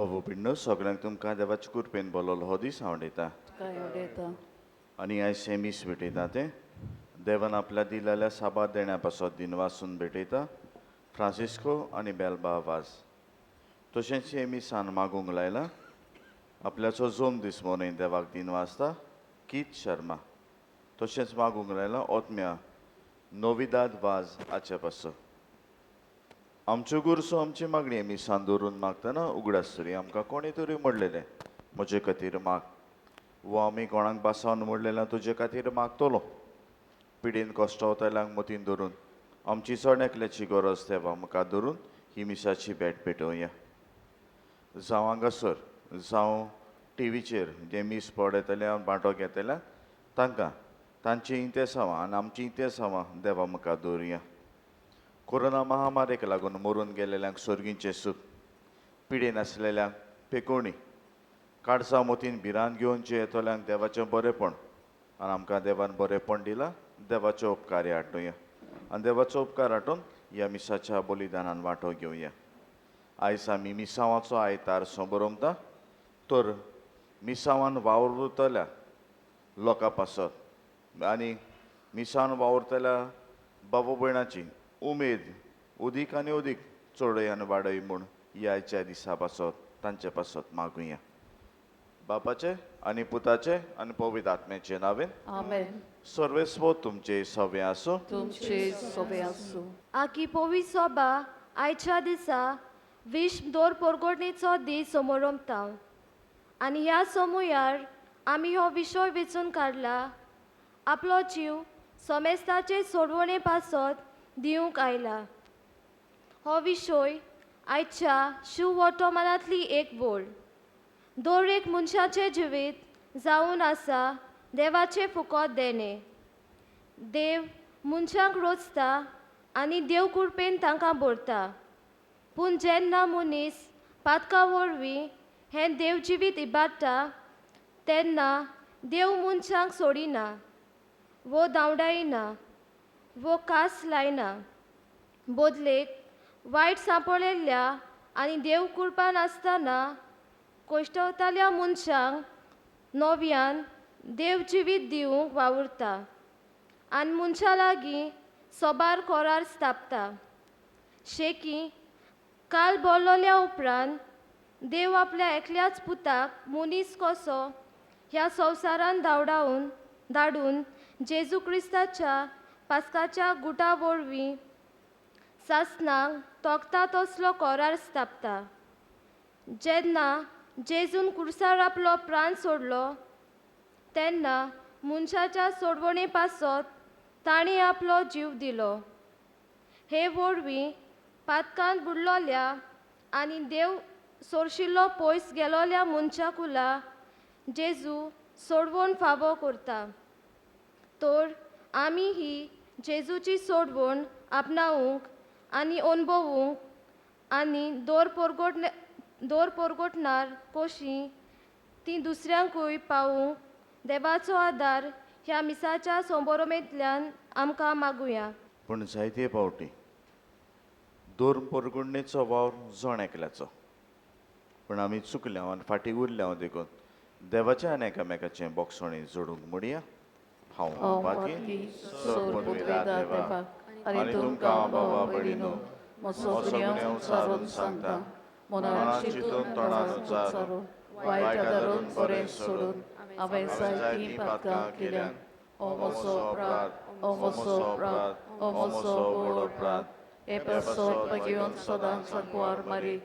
भाऊ पिंड सगळ्यांक तुमकां देवाचे कृपेन बोललो हो दीस हांव उडयतां काय उडयता आनी आयज सेमीस भेटयता तें देवान आपल्या दिलेल्या साबार देण्या पासत दिन वाचून भेटयता फ्रांसिस्को आनी बेलबा वाज तशेंच सेमीसान मागूंक लायला आपल्याचो जोम दीस मोनय देवाक दिन वाचता कीत शर्मा तशेंच मागूंक लायला ओतम्या नोविदाद वाज आचे पासो आमच्यो गुरसो आमची मागणी आमी सांदोरून मागतना उगडास तरी आमकां कोणी तरी म्हणलेलें म्हजे खातीर माग वो आमी कोणाक बासावन म्हणलेलें तुजे खातीर मागतलो पिडीन कश्टावतल्यांक मतीन धरून आमची चड एकल्याची गरज देवा म्हाका धरून ही मिसाची भेट पेटोवया जावं हांगासर जावं टिवीचेर जे मीस पळयतले वांटो घेतल्या तांकां तांची इंतेसांवां आनी आमची इंतेसांवां देवा म्हाका दवरया कोरोना महामारेक लागून मरून गेलेल्यांक सर्गींचें सूख पिडेन आसलेल्यांक पेकोवणी काडसां मोतीन भिरांत घेवनचे येतल्यांक देवाचें बरेंपण आनी आमकां देवान बरेंपण दिलां देवाचो उपकार हाटुया आनी देवाचो उपकार हाटून ह्या मिसाच्या बलिदानान वांटो घेवया आयज आमी मिसांवाचो आयतार सोबरमता तर मिसांवान वावुरतल्या लोकां पासत आनी मिसांवान वावुरतल्या बाबा भयणाची उमेद उदीक आनी उदीक चडय आनी वाडय म्हूण ह्या आयच्या दिसा पासत तांचे पासत मागुया बापाचे आनी पुताचे आनी पवित्र आत्म्याचे नांवें आमेन सर्वेस्व तुमचे सवे आसूं तुमचे सोबे आसूं आकी पोवी सोबा आयच्या दिसा विश्व दोर परगोडणेचो दीस समोरमता आनी ह्या समूयार आमी हो विशय वेचून काडला आपलो जीव समेस्ताचे सोडवणे पासत दिवंक आयला हो विशय आयच्या शिव वर्तमानांतली एक बोल दर एक मनशाचें जिवीत जावन आसा देवाचे फुकट देणे देव मनशांक रोचता आनी देव कृपेन तांकां भरता पूण जेन्ना मनीस पातका वरवीं हें देव जिवीत इबाडटा तेन्ना देव मनशांक सोडिना वो धांवडायना वो कास लायना बदलेक वायट सांपळिल्ल्या आनी देव कृपान आसतना कोश्टवताल्या मनशांक नव्यान देव जिवीत दिवंक वावुरता आनी मनशा लागीं सोबार कोरार स्थापता शेकी काल बोललोल्या उपरांत देव आपल्या एकल्याच पुताक मनीस कसो ह्या संवसारान धाडून जेजू क्रिस्ताच्या पास्काच्या गुटा वरवीं सासणांक तोखता तसलो कोरार स्थापता जेन्ना जेजून कुर्सार आपलो प्राण सोडलो तेन्ना मनशाच्या सोडवणे पासत ताणें आपलो जीव दिलो हे वरवीं पातकांत बुडलोल्या आनी देव सोरशिल्लो पयस गेलोल्या मनशाकुला जेजू सोडवण फावो करता तर आमी ही जेजूची सोडवण आपणावंक आनी अणभवूंक आनी दोर परगोटणार कशी ती दुसऱ्यांकूय पावूंक देवाचो आदार ह्या मिसाच्या संबरमेंतल्यान आमकां मागुया पूण जायते फावटी दोर परगुडणेचो वावर जण एकल्याचो पूण आमी चुकल्या आनी फाटीं उरल्या देखून देवाच्या आनी एकामेकाचें बोगसणी जोडूंक म्हणया हांव बाकी देवा आनी तुमकां बाबा भयणीनो म्हजो गुन्यांव सारून सांगता मनान चिंतून तोंडान उच्चारून वायट धरून बरें सोडून हांवें जायतीं पातकां केल्यात ओ म्हजो अपराध ओ म्हजो अपराध ओ म्हजो व्हड अपराध हे पासत घेवन सदांच सांकवार मारी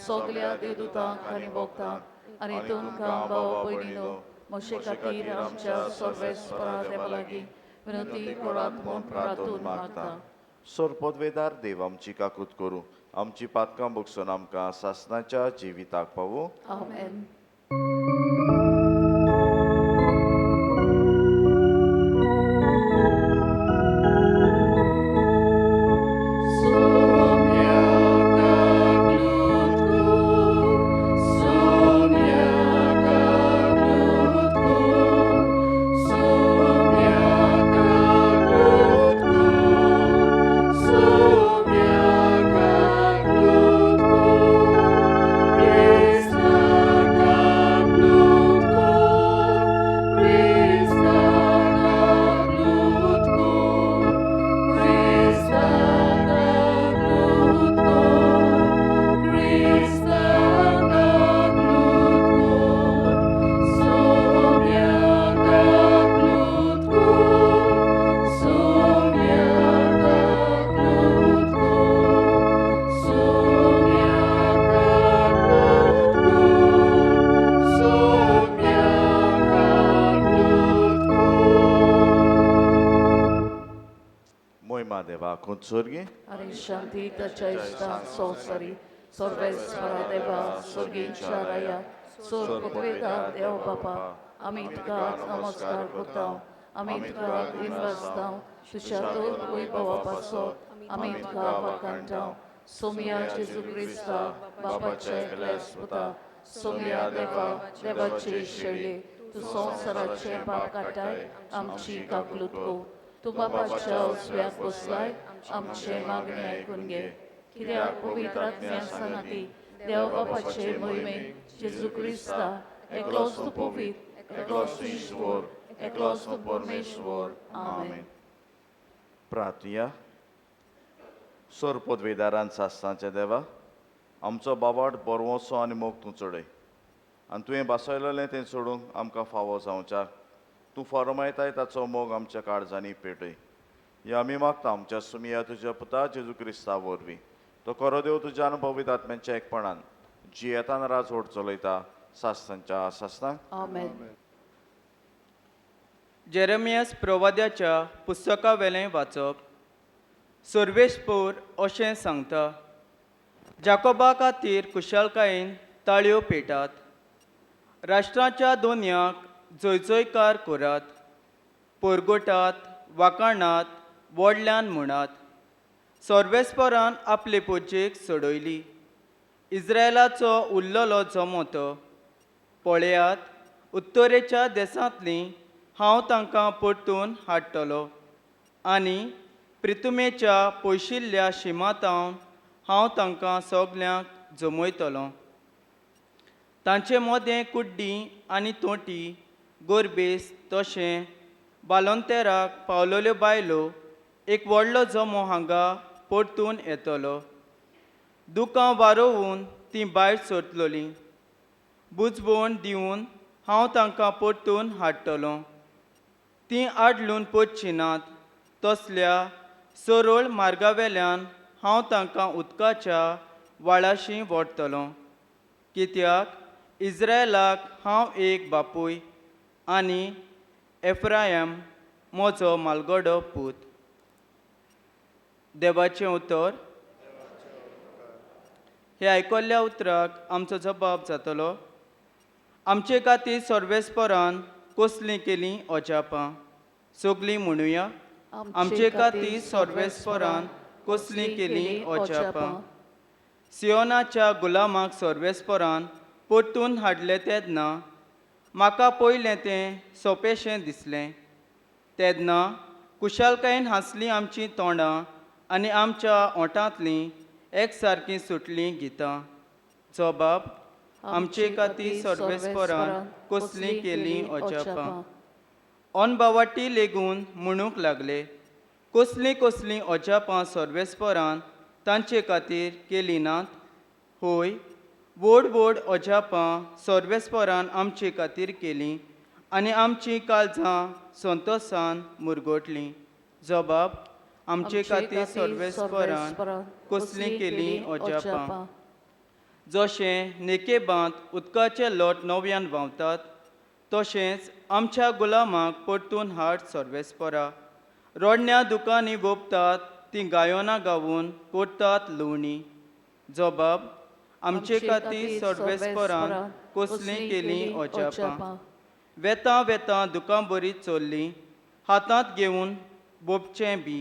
सगल्या देवदूतांक आनी भक्तांक आनी तुमकां बाबा भयणीनो म्हजे खातीर आमच्या सर्वेस्परा देवा लागीं विनंती करात म्हूण प्रार्थून मागता सोरपदवेदार देव आमची काकूत करूं आमची पातकां भोगसून आमकां सासणाच्या जिविताक पावूं आमेन Praise Kutsurgi, Arishantita Chaista Sosari, Sorvesvara Deva, Surgincharaya, Surputveda Deva Baba, Amitka Namaskar Kutam, Amitka Invastam, Tushatur Uibava Paso, Amitka Vakantam, Sumia Jesu Christa, Baba Cheklesputa, Sumia Deva, Deva Cheshele, Tu Sonsarache Bakatai, Amchi Kaklutko, Tu Baba Chao Swiat Boslai, आमचे मागणे ऐकून घे कित्याक पवित्र आत्म्यासनाती देव बापाचे मोहिमे जेजू Crysta एकलोच तू पवित्र एकलोच तू ईश्वर एकलोच तू परमेश्वर आमेन. प्रार्थया सोर पदवीदारान सासतांचे देवा आमचो बाबाट बरवोसो आनी मोग तूं चडय आनी तुवें बसयलेलें तें सोडूंक आमकां फावो जावच्या तूं फरमायताय ताचो मोग आमच्या काळजांनी पेटय. हे आमी मागता आमच्या सुमिया तुज्या पुता जेजू क्रिस्ता वरवीं तो खरो देव तुज्या अनुभवीत आत्म्यांच्या एकपणान जियेतान राजवट चलयता सासतांच्या सासतांक आमेन. जेरेमियास प्रवाद्याच्या पुस्तका वेलें वाचप. सर्वेस्पूर अशें सांगता, जाकोबा खातीर कुशळकायेन ताळयो पेटात, राष्ट्राच्या दोनयाक जयजयकार करात, परगटात वाखाणात व्हडल्यान म्हणात. सर्वेस्परान आपले पोजेक सोडयली, इस्रायलाचो उरलेलो जमोतो पळयात, उत्तरेच्या देशांतली हांव तांकां परतून हाडटलो आनी प्रितुमेच्या पयशिल्ल्या शिमातावन हांव तांकां सगल्यांक जमयतलों. तांचे मोदें कुड्डी आनी तोटी गोरबेस तशें बालोंतेराक पावलेल्यो बायलो एक व्हडलो जमो हांगा परतून येतलो. दुकां वारोवून तीं भायर सरतलोलीं, बुजवण दिवन हांव तांकां परतून हाडटलों. तीं आडलून पडचीं नात, तसल्या सरळ मार्गावेल्यान हांव तांकां उदकाच्या व्हाळाशी व्हरतलों. कित्याक इस्रायलाक हांव एक बापूय आनी एफ्रायम म्हजो मालगडो पूत. देवाचें उतर. हे आयकल्ल्या उतराक आमचो जबाब जातलो, आमचे खातीर सर्वेस्परान कसलीं केलीं अजापां. सगलीं म्हणुया, आमचे खातीर सर्वेस्परान कसलीं केलीं अजापां. सियोनाच्या गुलामाक सर्वेस्परान परतून हाडलें तेन्ना म्हाका पयलें तें सोंपेशें दिसलें. तेन्ना कुशळकायेन हांसलीं आमचीं तोंडां आनी आमच्या ओंठांतलीं एक सारकीं सुटलीं गितां. जबाब, आमचे खातीर सर्वेस्परान कसलीं केलीं अजापां. अनभावाटी लेगून म्हणूंक लागले, कसलीं कसलीं अजापां सर्वेस्परान तांचे खातीर केलीं नात. होय, व्हड व्हड अजापां सर्वेस्परान आमचे खातीर केलीं आनी आमचीं काळजां संतोशान मुरगटलीं. जबाब, आमचे खातीर सर्वेस्परान कसलीं केलीं अजापां. जशें नेकेबांत उदकाचे लोट नव्यान व्हांवतात, तशेंच आमच्या गुलामाक परतून हाड सर्वेस्परा. रोडण्या दुकांनी भोगतात तीं गायोनां गावून करतात लुवणी. जबाब, आमचे खातीर सर्वेस्परान कसलीं केलीं अजापां. वेतां वेतां दुकां बरीं चोरलीं, हातांत घेवन बोबचें बी.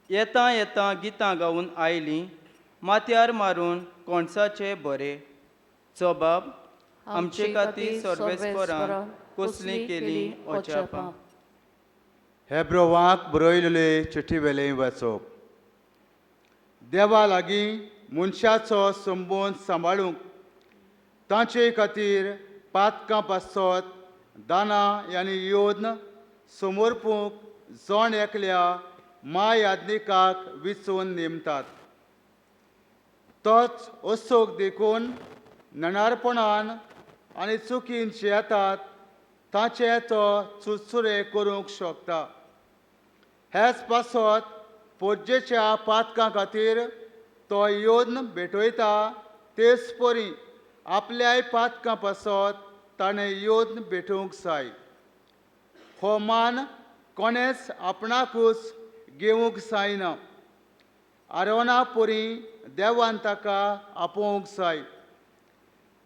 येतां येतां गितां गावून आयलीं, माथ्यार मारून कोणसाचे बरें. जबाब, आमचे खातीर सर्वेस्परान कसलीं केलीं अजापां. हेब्रोवाक बरयलेले चिठी वेलें वाचप. देवा लागीं मनशाचो संबंद सांबाळूंक तांचे खातीर पातकां पासत दानां आनी योद्न समर्पूंक जण एकल्या महायाज्ञिकाक विचून नेमतात. तोच अचूक देखून नणारपणान आनी चुकीन येतात तांचे तो चुरचुरे करूंक शकता. हेच पासत पोज्जेच्या पातकां खातीर तो योद्न भेटयता, तेच परी आपल्याय पातकां पासत ताणें योद्न भेटूंक जाय. हो मान कोणेच आपणाकूच घेवंक जायना. आरोना पोरी देवान ताका आपोवंक जाय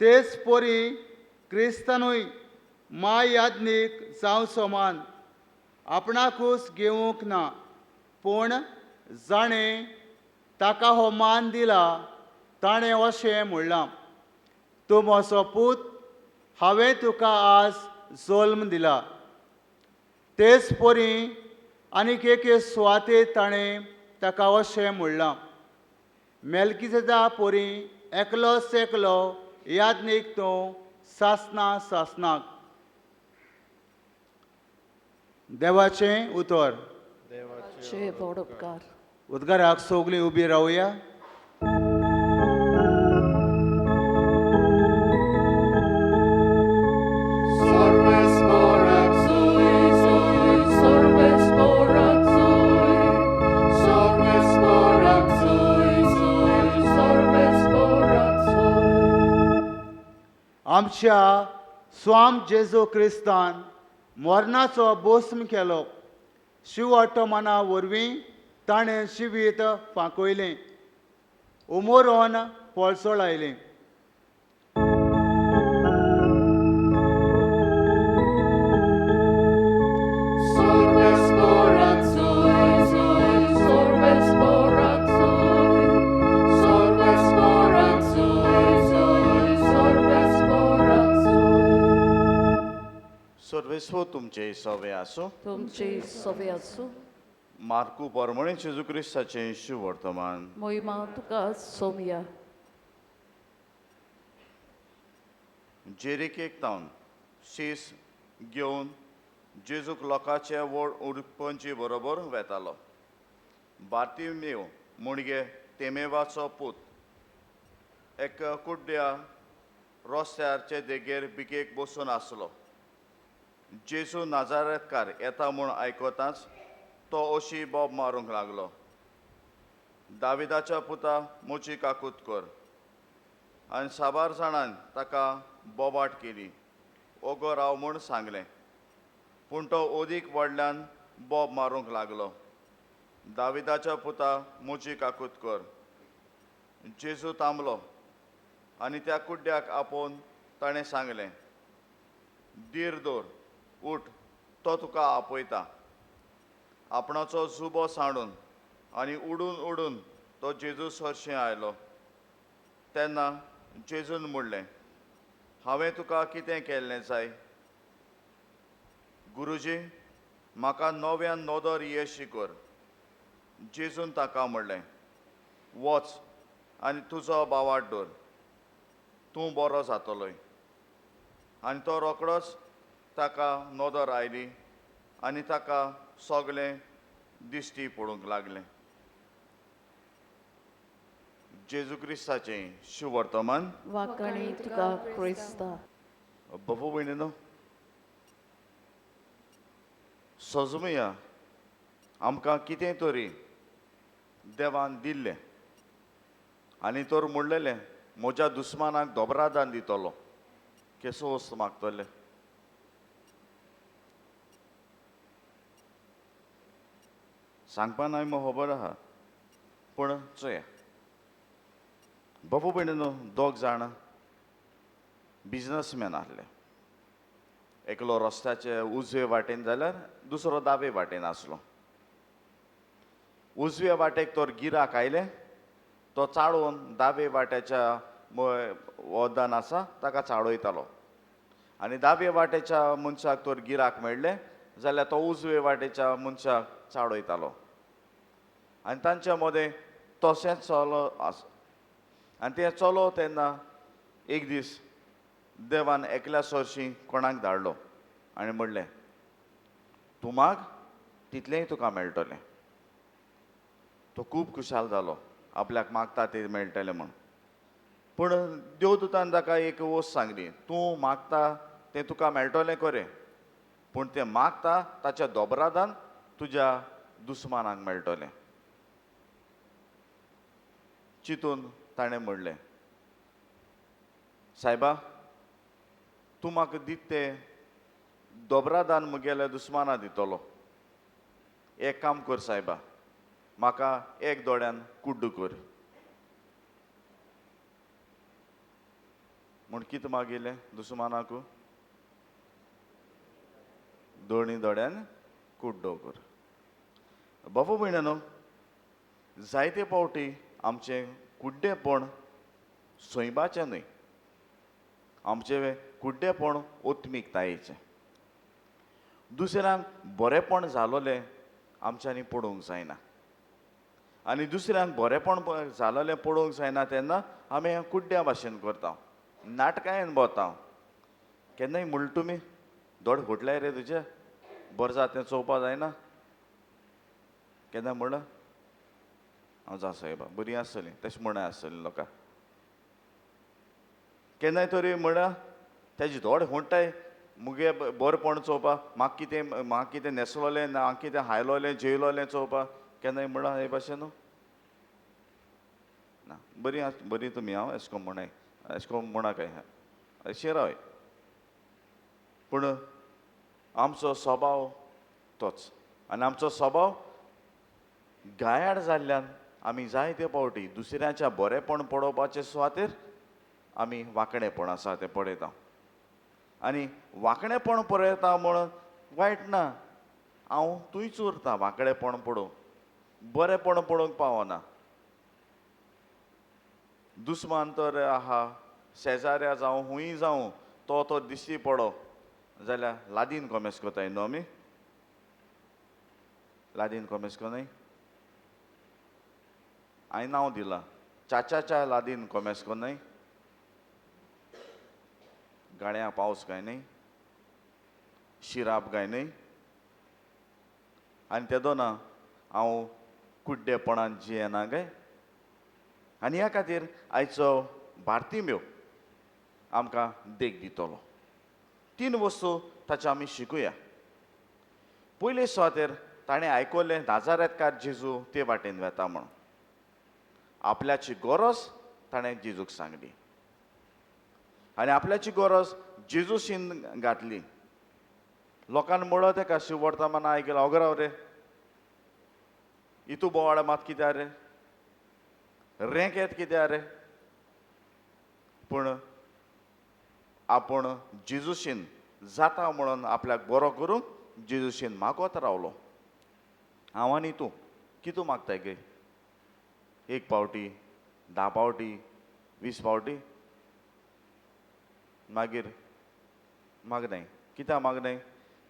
तेच पोरी क्रिस्तानूय माय याज्ञीक जावं समान आपणाकूच घेवंक ना पूण जाणें ताका हो मान दिला ताणें अशें म्हणलां तूं म्हजो पूत हांवें तुका आज जल्म दिला तेच पोरी आनीक एके सुवातेर ताणें ताका अशें म्हणलां मेल्किजेदा पोरी एकलो याज्ञीक तूं सासनाक देवाचें उतर चे व्हड उपकार उद्गाराक सगळीं उबी रावया Sorves morat sui, sorves morat sui, sorves morat sui, sorves morat sui. आमच्या स्वाम जेजू क्रिस्तान मरणाचो भस्म केलो शिवोटमाना वरवीं ताणें जिवीत फांकयलें उमोरोन पळसोळ आयलें Sorves morat sui, sorves morat sui, sorves morat sui, sorves morat sui. सर्वेस्व तुमचे सवे आसूं तुमची सवे आसूं मार्कू परमणे जेजू क्रिस्ताचें शुभ वर्तमान मोहिमा तुका सोमया जेरिकेक तावन शीस घेवन जेजूक लोकांचे व्हड उडपंची बरोबर वेतालो बार्तिमेव मुणगे तेमेवाचो पूत एक कुड्ड्या रस्त्याचे देगेर बिकेक बसून आसलो जेजू नाजारेतकार येता म्हूण आयकताच तो अशी बोब मारूंक लागलो दाविदाच्या पुता म्हजी काकूत कर आनी साबार जाणांनी ताका बोबाट केली ओगो राव म्हूण सांगलें पूण तो ओदीक व्हडल्यान बोब मारूंक लागलो दाविदाच्या पुता म्हजी काकूत कर जेजू थांबलो आनी त्या कुड्ड्याक आपोवन ताणें सांगलें धीर दवर उठ तो तुका आपयता आपणाचो जुबो सांडून आनी उडून तो जेजू सरशें आयलो तेन्ना जेजून म्हणलें हांवें तुका कितें केल्लें जाय गुरुजी म्हाका नव्यान नोदर येशी कर जेजून ताका म्हणलें वच आनी तुजो बावाट दवर तूं बरो जातलोय आनी तो रोखडोच ताका नोदर आयली आनी ताका सगळें दिश्टी पडूंक लागलें जेजू क्रिस्ताचें शुभ वर्तमान वाकणी तुका क्रिस्ता बाबू भयणीनो सजमुया आमकां कितें तरी देवान दिल्लें आनी तर म्हणलेलें म्हज्या दुस्मानाक दोबरादान दितलो केसो वस्त मागतले सांगपा ना खबर आहा पूण चोया बाबू भयणीनो दोग जाण बिझनसमॅन आसले एकलो रस्त्याचे उजवे वाटेन जाल्यार दुसरो दावे वाटेन आसलो उजव्या वाटेक तर गिराक आयले तो चाळोवन दावे वाट्याच्या वदान आसा ताका चाळयतालो आनी दावे वाटेच्या मनशाक तर गिराक मेळ्ळे जाल्यार तो उजवे वाटेच्या मनशाक चाळयतालो आनी तांच्या मदें तशेंच चलो आस आनी तें चलो तेन्ना एक दीस देवान एकल्या सरशी कोणाक धाडलो आनी म्हणलें तूं माग तितलेंय तुका मेळटलें तो खूब खुशाल जालो आपल्याक मागता तें मेळटलें म्हूण पूण देवदूतान ताका एक वस्त सांगली तूं मागता तें तुका मेळटलें खरें पूण तें मागता ताच्या दोबरादान तुज्या दुस्मानाक मेळटलें चिंतून ताणें म्हणलें सायबा तूं म्हाका दित तें दोबरादान म्हगेल्या दुस्माना दितलो एक काम कर सायबा म्हाका एक दोळ्यान कुड्ड कर म्हूण कितें मागिल्लें दुस्मानाक दोनी दोळ्यान कुड्डो कर बाबा भयणानो जायते फावटी आमचें कुड्डेपण सोयबाचें न्हय आमचें कुड्डेपण ओत्मीकतायेचें दुसऱ्यांक बरेंपण जालोलें आमच्यांनी पडोवंक जायना आनी दुसऱ्यांक बरेंपण जालोलें पडोवंक जायना तेन्ना आमी कुड्ड्या भाशेन करता नाटकायेन भोंवता केन्नाय म्हणटा तुमी दोड फुटले रे तुजे बरें जाता तें चोवपा जायना केन्ना म्हण हांव जा सायबा बरीं आसतलीं तशें म्हणाय आसतलीं लोकां केन्नाय तरी म्हणा तेजे दोड म्हणटाय मुगे बरेंपण चोवपा म्हाका कितें न्हेसलोलें ना हांव कितें हायलोलें जेयलोलें चोवपा केन्नाय म्हणा हे भाशेन ना बरीं तुमी हांव एशें कोन्न म्हणाय एशें कोन्न म्हणाकाय अशें रावय पूण आमचो स्वभाव तोच आनी आमचो स्वभाव गायाड जाल्ल्यान आमी जायते फावटी दुसऱ्याच्या बरेंपण पळोवपाचे सुवातेर आमी वांकडेपण आसा तें पळयता आनी वांकडेपण पळयता म्हणून वायट ना हांव थंयच उरता वांकडेपण पळोवंक बरेंपण पळोवंक पावना दुस्मान तर आहा शेजाऱ्या जावं खूंय जावं तो दिश्टी पडो जाल्यार लादीन कॉमेस कोताय न्हू आमी लादीन कॉमेस कोनाय हांवें नांव दिलां चाच्या लादीन कॉमेस कोनाय गाड्या पावस काय न्हय शिराप काय न्हय आनी तेदो ना हांव कुड्डेपणान जियेना काय आनी ह्या खातीर आयचो भारतीमेव आमकां देख दितलो 3 वस्तू ताचे आमी शिकुया पयले सुवातेर ताणें आयकल्लें नाजारेतकार जेजू ते वाटेन वेता म्हूण आपल्याची गरज ताणें जेजूक सांगली आनी आपल्याची गरज जेजूशीन घातली लोकांनी म्हणलो तेका शिवर्तमान आयकलां अगराव रे इतू बोवाळ मात कित्या रे रेंक येत कित्या रे पूण आपूण जेजूशीन जाता म्हणून आपल्याक बरो करूंक जेजूशीन मागोत रावलो हांव आनी तूं कितू मागताय गे 1 पावटी 10 पावटी 20 पावटी मागीर मागनाय कित्याक मागनाय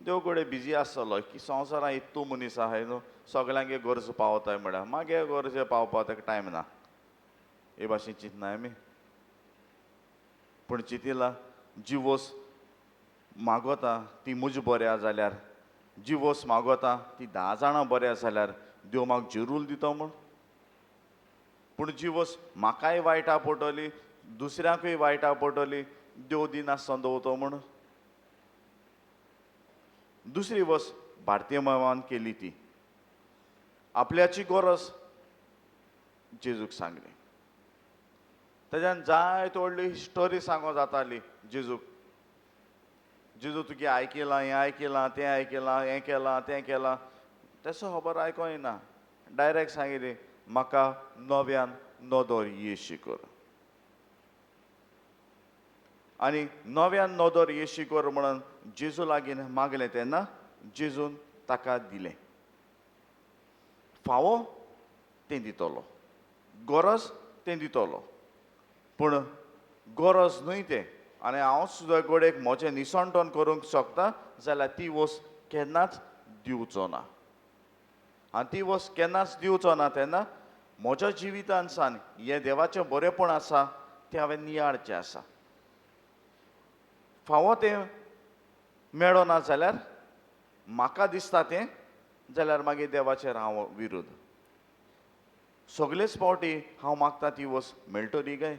देव कडेन बिजी आसतलो की संवसारांत इतू मनीस आहाय न्हू सगल्यांगे गरज पावताय म्हळ्यार मागे गरजे पावपा ताका टायम ना हे भाशेन चिंतनाय आमी पूण चिंतिलां जी वस्त मागोता ती म्हजी बऱ्या जाल्यार जी वस्त मागोता ती 10 जाणां बऱ्या जाल्यार देव म्हाका जरूल दितो म्हूण पूण जी वस्त म्हाकाय वायटा पडटली दुसऱ्यांकूय वायटा पडटली देव दिनासतना दवरतो म्हूण दुसरी वस्त भारतीय मेवान केली ती आपल्याची गरज जेजूक सांगली तेज्यान जायत व्हडली स्टोरी सांगो जाताली जेजूक जेजू तुगे आयकलां हें आयकलां तें आयकलां हें केलां तें केलां तेसो खबर आयको येना डायरेक्ट सांगिल्ली म्हाका नव्यान नदर येशी कर आनी नव्यान नदर येशी कर म्हणून जेजू लागीं मागलें तेन्ना जेजून ताका दिलें फावो तें दितलो गरज तें दितलो पूण गरज न्हय तें आनी हांव सुद्दां गोडेक म्हजें निसणटोन करूंक शकता जाल्यार ती वस्त केन्नाच दिवचो ना आनी ती वस्त केन्नाच दिवचो ना तेन्ना म्हज्या जिवितान सान हें देवाचें बरेंपण आसा तें हांवें नियाळचें आसा फावो तें मेळो ना जाल्यार म्हाका दिसता तें जाल्यार मागीर देवाचेर हांव विरोध सगळेच फावटी हांव मागता ती वस्त मेळटली काय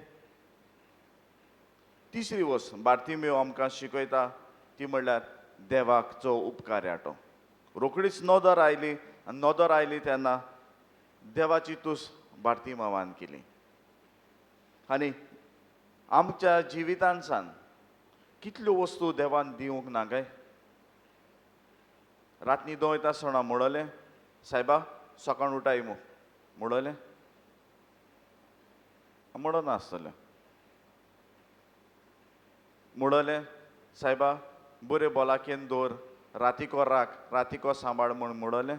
तिसरी वस्त भारतीमेव आमकां शिकयता ती म्हणल्यार देवाचो उपकार याटो रोखडीच नदर आयली आनी नदर आयली तेन्ना देवाची तुस भारतीमेवान केली आनी आमच्या जिवितान सान कितल्यो वस्तू देवान दिवंक ना काय रातनी 2 आसतना म्हणलें सायबा सकाळ उठाय मू मुडले मुडो नासतले मुडले सायबा बरे बोलाकेन दवर रातीको राख रातीको सांबाळ म्हूण मुडले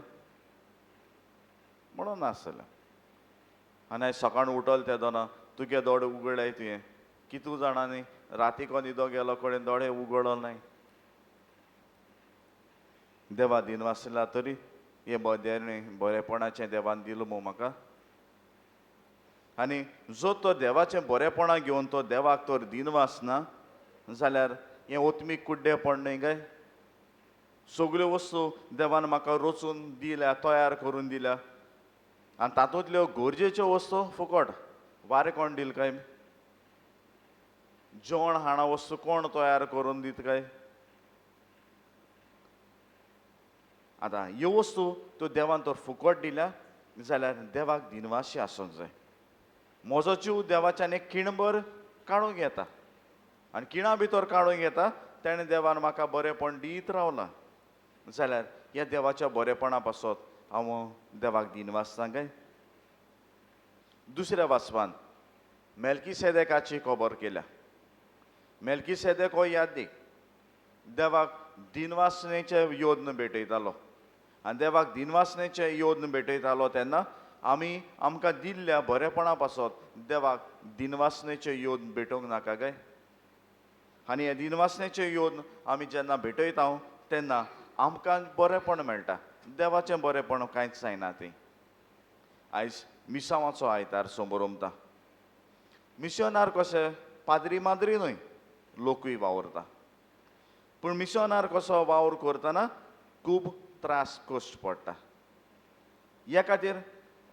म्हणून नासतले आनी आयज सकाळ उठल ते दोना तुगे दोळे उगडले तुवें कितू जाणांनी रातीको न्हिदो गेलो कडेन दोळे उगडलो नाय देवा दिनवासला तरी हे बरेपणाचें देवान दिलो मू म्हाका आनी जो तो देवाचें बरेपणां घेवन तो देवाक तर दिनवासना जाल्यार हें ओतमीक कुड्डेपण न्हय काय सगल्यो वस्तू देवान म्हाका रचून दिल्या तयार करून दिल्या आनी तातूंतल्यो गरजेच्यो वस्तू फुकट वारें कोण दिल काय जेवण हाणा वस्तू कोण तयार करून दित काय आतां ह्यो वस्तू त्यो देवान तर फुकट दिल्या जाल्यार देवाक दिनवाशी आसूंक जाय म्हजो जीव देवाच्यान एक खिणभर काडूंक येता आनी खिणा भितर काडूंक येता तेणें देवान म्हाका बरेंपण दीत रावलां जाल्यार ह्या देवाच्या बरेपणा पासत हांव देवाक दिनवासतां काय दुसऱ्या वाचपान मेल्कीसेदेकाची खबर केल्या मेल्कीसेदेक हो यादीक देवाक दिनवासनेचे योद्न भेटयतालो आनी देवाक दिनवासनेचे योद्न भेटयतालो तेन्ना आमी आमकां दिल्ल्या बरेपणा पासत देवाक दिनवासनेचे योद्न भेटोवंक नाका काय आनी हे दिनवासनेचे योद्न आमी जेन्ना भेटयता तेन्ना आमकां बरेपण मेळटा देवाचें बरेपण कांयच जायना तें आयज मिसांवाचो आयतार समोर उमता मिशनार कशें पाद्री माद्री न्हय लोकूय वावरता पूण मिशनार कसो वावर करतना खूब त्रास कश्ट पडटा ह्या खातीर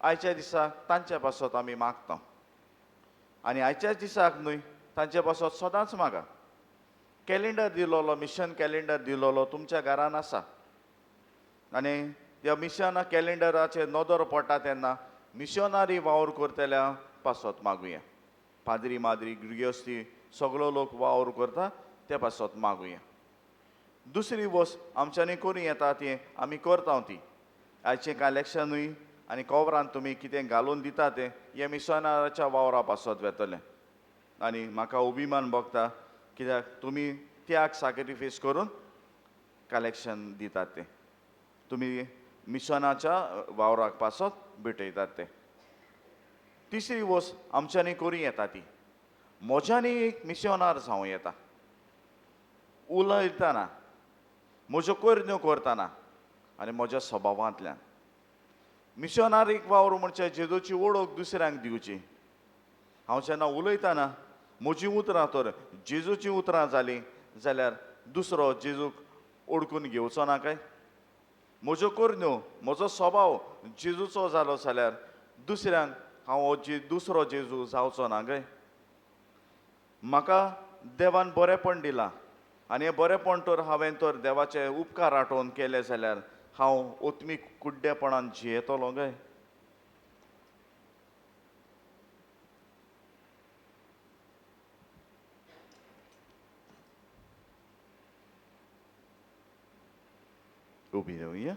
आयच्या दिसाक तांचे पासत आमी मागता आनी आयच्याच दिसाक न्हय तांचे पासत सदांच मागा कॅलेंडर दिलोलो मिशन कॅलेंडर दिलोलो तुमच्या घरान आसा आनी ह्या मिशना कॅलेंडराचेर नदर पडटा तेन्ना मिशनारी वावर करतल्या पासत मागुया पाद्री माद्री गिरस्ती सगळो लोक वावर करता ते पासत मागुया दुसरी वस्त आमच्यांनी करूं येता ती आमी करता ती आयचें कलेक्शनूय आनी कवरान तुमी कितें घालून दिता तें हे मिशनाच्या वावरा पासत वेतलें आनी म्हाका अभिमान भोगता कित्याक तुमी त्याग सॅक्रिफायस करून कलेक्शन दितात तें तुमी मिशनाच्या वावराक पासत भेटयतात ते तिसरी वस्त आमच्यांनी करूं येता ती म्हज्यांनी एक मिशनार जावं येता उलयतना म्हज्यो करण्यो करतना आनी म्हज्या स्वभावांतल्यान मिशनार एक वावर म्हणजे जेजूची वळख दुसऱ्यांक दिवची हांव जेन्ना उलयतना म्हजी उतरां तर जेजूची उतरां जालीं जाल्यार दुसरो जेजूक ओळखून घेवचो ना काय म्हज्यो करण्यो म्हजो स्वभाव जेजूचो जालो जाल्यार दुसऱ्यांक हांव दुसरो जेजू जावचो ना काय म्हाका देवान बरेंपण दिलां आनी हें बरेंपण तर हांवें तर देवाचे उपकार आठोवन केले जाल्यार हांव ओत्मीक कुड्डेपणान जियेतलो काय उबी रावया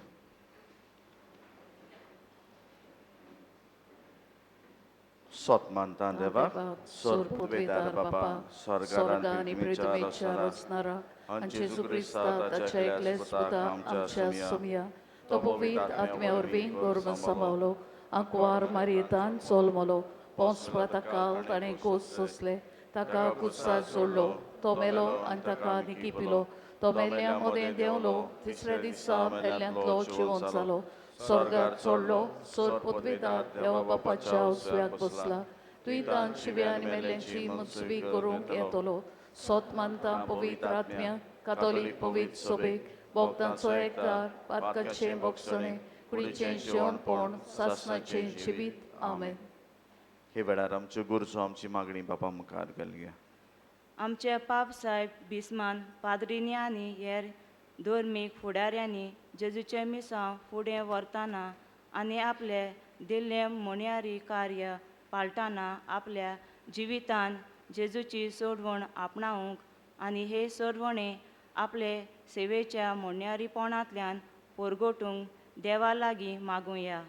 Sotmantan deva, sorpudvedar baba, sorgaran prytmiecia rosnara, an Jezu Krista tacia eklesputa amcia sumia, to povid atmia orvin gorban samaulo, anquar maritan solmolo, pons pratakal tane kososle, taka kutsa zollo, tomelo antaka nikipilo, tomeliam odendeolo, tisredisam eliantlo chivonsalo, Sorgar sollo, sorpodvedat, eo papachao swiag posla, tuitan shiviani melenchi mutsvi kurung etolo, sotmantan povitratmia, katolik povit sobek, bogdan so hektar, patkachen boksone, kurichen shion porn, sasnachen shivit, amen. हे वेळार आमच्यो गरजो आमची मागणी बापा मुखार घालया आमचे पाप साहेब बिस्मान पाद्रिनी आनी हेर धर्मीक फुडाऱ्यांनी जेजूचे मिसां फुडें व्हरतना आनी आपले दिल्लें मोणयारी कार्य पाळटना आपल्या जिवितान जेजूची सोडवण आपणावंक आनी हे सोडवणे आपले सेवेच्या मोणयारीपणांतल्यान परगटूंक देवा लागीं मागुया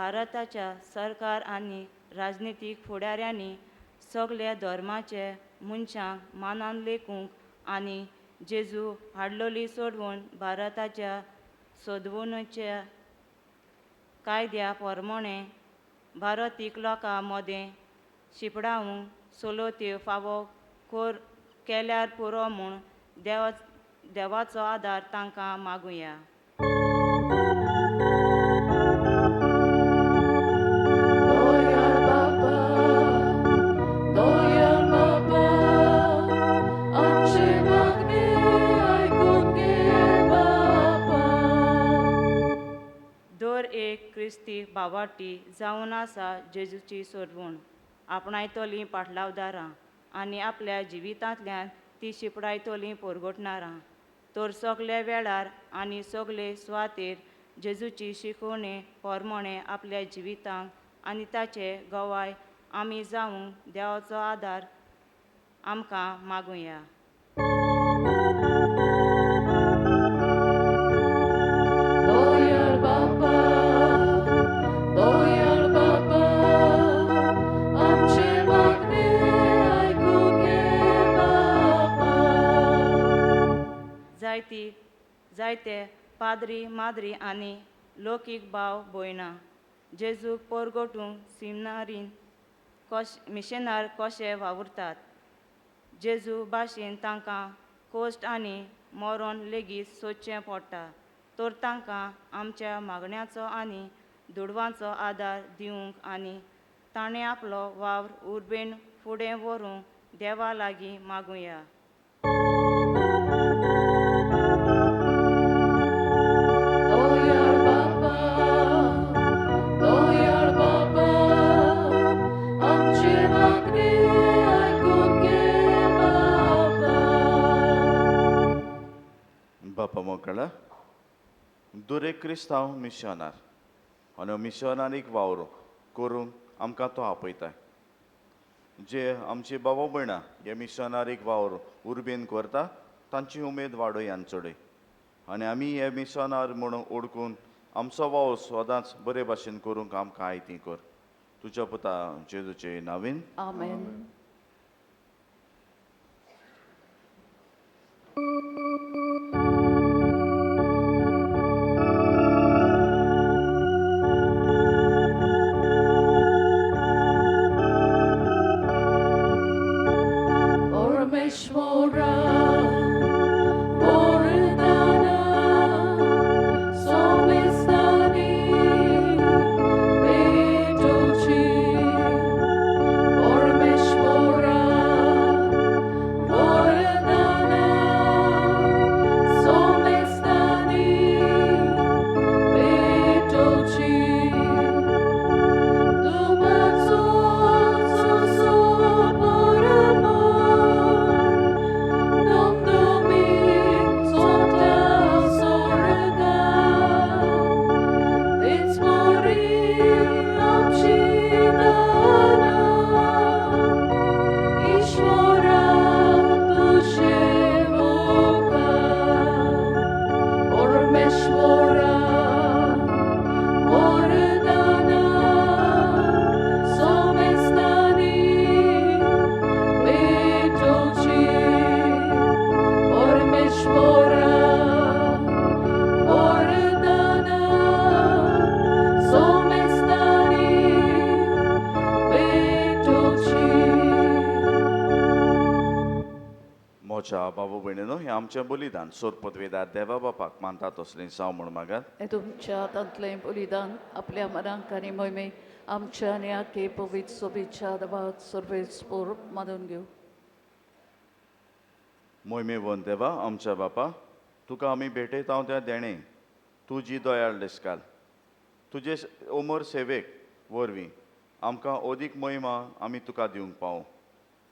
भारताच्या सरकार आनी राजनितीक फुडाऱ्यांनी सगळ्या धर्माचे मनशांक मानान लेखूंक आनी जेजू हाडलोली सोडवून भारताच्या सोदवणुच्या कायद्या प्रमाणे भारतीक लोकां मदें शिपडावंक चलोवत्यो फावो केल्यार पुरो म्हूण देवाचो आदार तांकां मागुया. Doyar Baba, Doyar Baba, आमचे मागणे ऐकून घे बाबा. दर एक क्रिस्ती भावाटी जावन आसा जेजूची सोडवण आपणायतलीं पाटलावदारां आनी आपल्या जिवितांतल्यान ती शिपडायतलीं परगटणारां. तर सगळे वेळार आनी सगळे सुवातेर जेजूची शिकवणे प्रमाणे आपल्या जिवितांक आनी ताचे गवाय आमी जावंक देवाचो आदार आमकां मागुया. Doyar Baba, Doyar Baba, आमचे मागणे ऐकून घे बाबा. जायते पाद्री माद्री आनी लौकीक भाव भयणां जेजूक परगटूंक सिमनारीन मिशनार कशे वावुरतात. जेजू भाशेन तांकां कोश्ट आनी मरण लेगीत सोदचें पडटा. तर तांकां आमच्या मागण्यांचो आनी दुडवांचो आदार दिवंक आनी ताणें आपलो वावर उर्बेन फुडें व्हरूंक देवा लागीं मागुया. Doyar Baba, Doyar Baba, आमचे मागणे ऐकून घे बाबा. बापा मोकळा दुरे क्रिस्तांव मिशनार आनी मिशनारीक वावर करूंक आमकां तो आपयता. जे आमची बाबा भयणां हे मिशनारीक वावर उर्बेन करता तांची उमेद वाडय आनी चडय. आनी आमी हे मिशनार म्हणून ओळखून आमचो वावर सदांच बरे भाशेन करूंक आमकां आयती कर. तुज्या पुता जेजूचे नांवेन Amen. Parameshwara, Varadana, Somestani, Vetochi. Parameshwara, Varadana, Somestani, Vetochi. मोच्या बाबू भयणीनो हें आमचें बलिदान सोर पदवेदार देवा बापाक मानतात तसलें जावं म्हूण मागात. हे तुमच्या हातांतलें बलिदान आपल्या मनाक आनी मोहिमे आमच्या आनी आखे पवित्र सोबीच्या देवाक सर्वेस्पोर मानून घेवं. मोहिमेवन देवा आमच्या बापा तुका आमी भेटयता त्या देणे तूं जी दोयाळ दिसकाल तुजे उमर सेवेक वरवीं आमकां अदीक मोहिमा आमी तुका दिवंक पावूं.